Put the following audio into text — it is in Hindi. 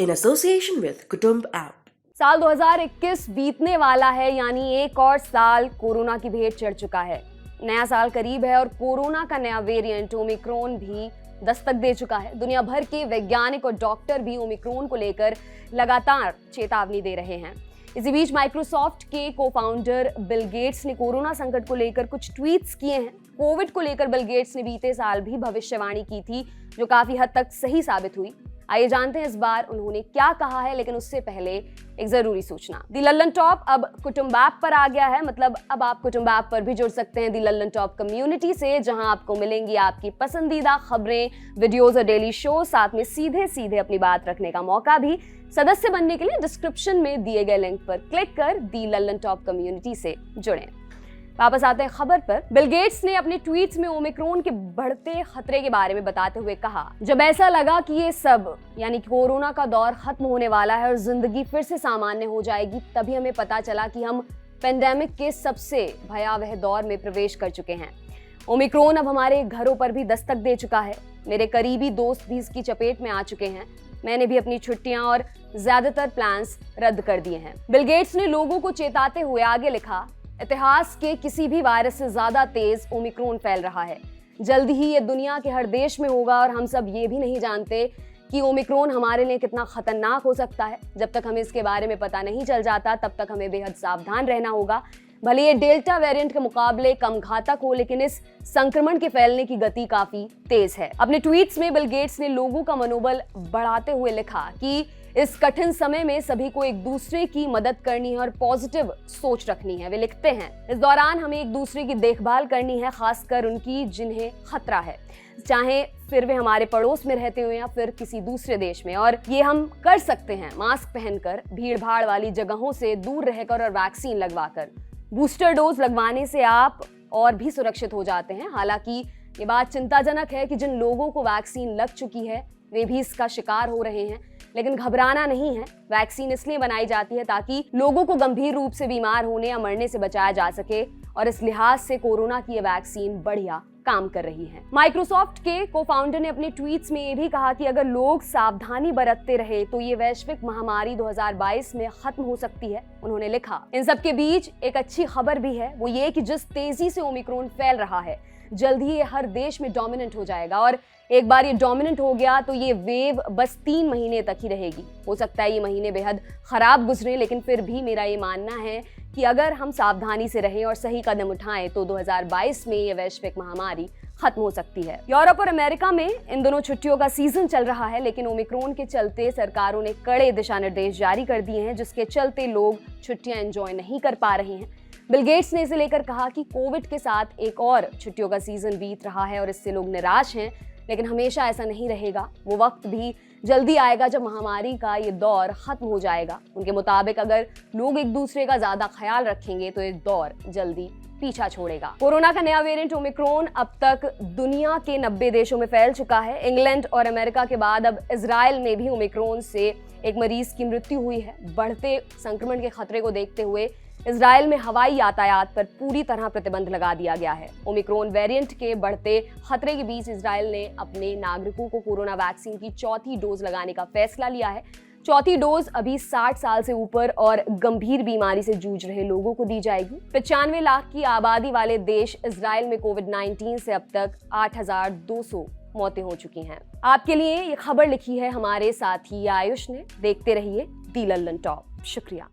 in association with Kutumb app. साल 2021 बीतने वाला है, यानी एक और साल कोरोना की भेंट चढ़ चुका है। नया साल करीब है और कोरोना का नया वेरिएंट ओमिक्रॉन भी दस्तक दे चुका है। दुनिया भर के वैज्ञानिक और डॉक्टर भी ओमिक्रॉन को लेकर लगातार चेतावनी दे रहे हैं। इसी बीच माइक्रोसॉफ्ट के को-फाउंडर बिल गेट्स ने कोरोना संकट को लेकर कुछ ट्वीट्स किए हैं। कोविड को लेकर बिल गेट्स ने बीते साल भी भविष्यवाणी की थी, जो काफी हद तक सही साबित हुई। आइए जानते हैं इस बार उन्होंने क्या कहा है, लेकिन उससे पहले एक जरूरी सूचना। दी लल्लन टॉप अब कुटुंब ऐप पर आ गया है। मतलब अब आप कुटुंब ऐप पर भी जुड़ सकते हैं दी लल्लन टॉप कम्युनिटी से, जहां आपको मिलेंगी आपकी पसंदीदा खबरें, वीडियोस और डेली शो। साथ में सीधे अपनी बात रखने का मौका भी। सदस्य बनने के लिए डिस्क्रिप्शन में दिए गए लिंक पर क्लिक कर दी लल्लन टॉप कम्युनिटी से जुड़ें। वापस आते हैं खबर पर। बिल गेट्स ने अपने ट्वीट्स में ओमिक्रॉन के बढ़ते खतरे के बारे में बताते हुए कहा, जब ऐसा लगा कि ये सब यानी कोरोना का दौर खत्म होने वाला है और जिंदगी फिर से सामान्य हो जाएगी, तभी हमें पता चला कि हम पेंडेमिक के सबसे भयावह दौर में प्रवेश कर चुके हैं। ओमिक्रॉन अब हमारे घरों पर भी दस्तक दे चुका है। मेरे करीबी दोस्त भी इसकी चपेट में आ चुके हैं। मैंने भी अपनी छुट्टियां और ज्यादातर प्लान्स रद्द कर दिए हैं। बिल गेट्स ने लोगों को चेताते हुए आगे लिखा, इतिहास के किसी भी वायरस से ज्यादा तेज ओमिक्रॉन फैल रहा है। जल्दी ही ये दुनिया के हर देश में होगा और हम सब ये भी नहीं जानते कि ओमिक्रॉन हमारे लिए कितना खतरनाक हो सकता है। जब तक हमें इसके बारे में पता नहीं चल जाता, तब तक हमें बेहद सावधान रहना होगा। भले ये डेल्टा वेरिएंट के मुकाबले कम घातक हो, लेकिन इस संक्रमण के फैलने की गति काफी तेज है। अपने ट्वीट्स में बिल गेट्स ने लोगों का मनोबल बढ़ाते हुए लिखा कि इस कठिन समय में सभी को एक दूसरे की मदद करनी है और पॉजिटिव सोच रखनी है। वे लिखते हैं, इस दौरान हमें एक दूसरे की देखभाल करनी है, खासकर उनकी जिन्हें खतरा है, चाहे फिर वे हमारे पड़ोस में रहते हो या फिर किसी दूसरे देश में। और ये हम कर सकते हैं मास्क पहनकर, भीड़ भाड़ वाली जगहों से दूर रहकर और वैक्सीन लगवाकर। बूस्टर डोज लगवाने से आप और भी सुरक्षित हो जाते हैं। हालांकि ये बात चिंताजनक है कि जिन लोगों को वैक्सीन लग चुकी है वे भी इसका शिकार हो रहे हैं, लेकिन घबराना नहीं है। वैक्सीन इसलिए बनाई जाती है ताकि लोगों को गंभीर रूप से बीमार होने या मरने से बचाया जा सके, और इस लिहाज से कोरोना की ये वैक्सीन बढ़िया काम कर रही है। माइक्रोसॉफ्ट के को-फाउंडर ने अपने ट्वीट्स में ये भी कहा कि अगर लोग सावधानी बरतते रहे तो ये वैश्विक महामारी 2022 में खत्म हो सकती है। उन्होंने लिखा, इन सब के बीच एक अच्छी खबर भी है, वो ये कि जिस तेजी से ओमिक्रॉन फैल रहा है, जल्द ही ये हर देश में डोमिनेंट हो जाएगा, और एक बार ये डोमिनेंट हो गया तो ये वेव बस 3 महीने तक ही रहेगी। हो सकता है ये महीने बेहद खराब गुजरे, लेकिन फिर भी मेरा ये मानना है कि अगर हम सावधानी से रहें और सही कदम उठाएं तो 2022 में ये वैश्विक महामारी खत्म हो सकती है। यूरोप और अमेरिका में इन दोनों छुट्टियों का सीजन चल रहा है, लेकिन ओमिक्रॉन के चलते सरकारों ने कड़े दिशा निर्देश जारी कर दिए हैं, जिसके चलते लोग छुट्टियां एंजॉय नहीं कर पा रहे हैं। बिल गेट्स ने इसे लेकर कहा कि कोविड के साथ एक और छुट्टियों का सीजन बीत रहा है और इससे लोग निराश हैं, लेकिन हमेशा ऐसा नहीं रहेगा। वो वक्त भी जल्दी आएगा जब महामारी का ये दौर खत्म हो जाएगा। उनके मुताबिक अगर लोग एक दूसरे का ज्यादा ख्याल रखेंगे तो ये दौर जल्दी पीछा छोड़ेगा। कोरोना का नया वेरिएंट ओमिक्रॉन अब तक दुनिया के 90 देशों में फैल चुका है। इंग्लैंड और अमेरिका के बाद अब इजराइल में भी ओमिक्रॉन से एक मरीज की मृत्यु हुई है। बढ़ते संक्रमण के खतरे को देखते हुए इजराइल में हवाई यातायात पर पूरी तरह प्रतिबंध लगा दिया गया है। ओमिक्रॉन वेरिएंट के बढ़ते खतरे के बीच इजराइल ने अपने नागरिकों को कोरोना वैक्सीन की चौथी डोज लगाने का फैसला लिया है। चौथी डोज अभी 60 साल से ऊपर और गंभीर बीमारी से जूझ रहे लोगों को दी जाएगी। 95 लाख की आबादी वाले देश इजराइल में कोविड-19 से अब तक 8,200 मौतें हो चुकी हैं। आपके लिए ये खबर लिखी है हमारे साथी आयुष ने। देखते रहिए दी लल्लन टॉप। शुक्रिया।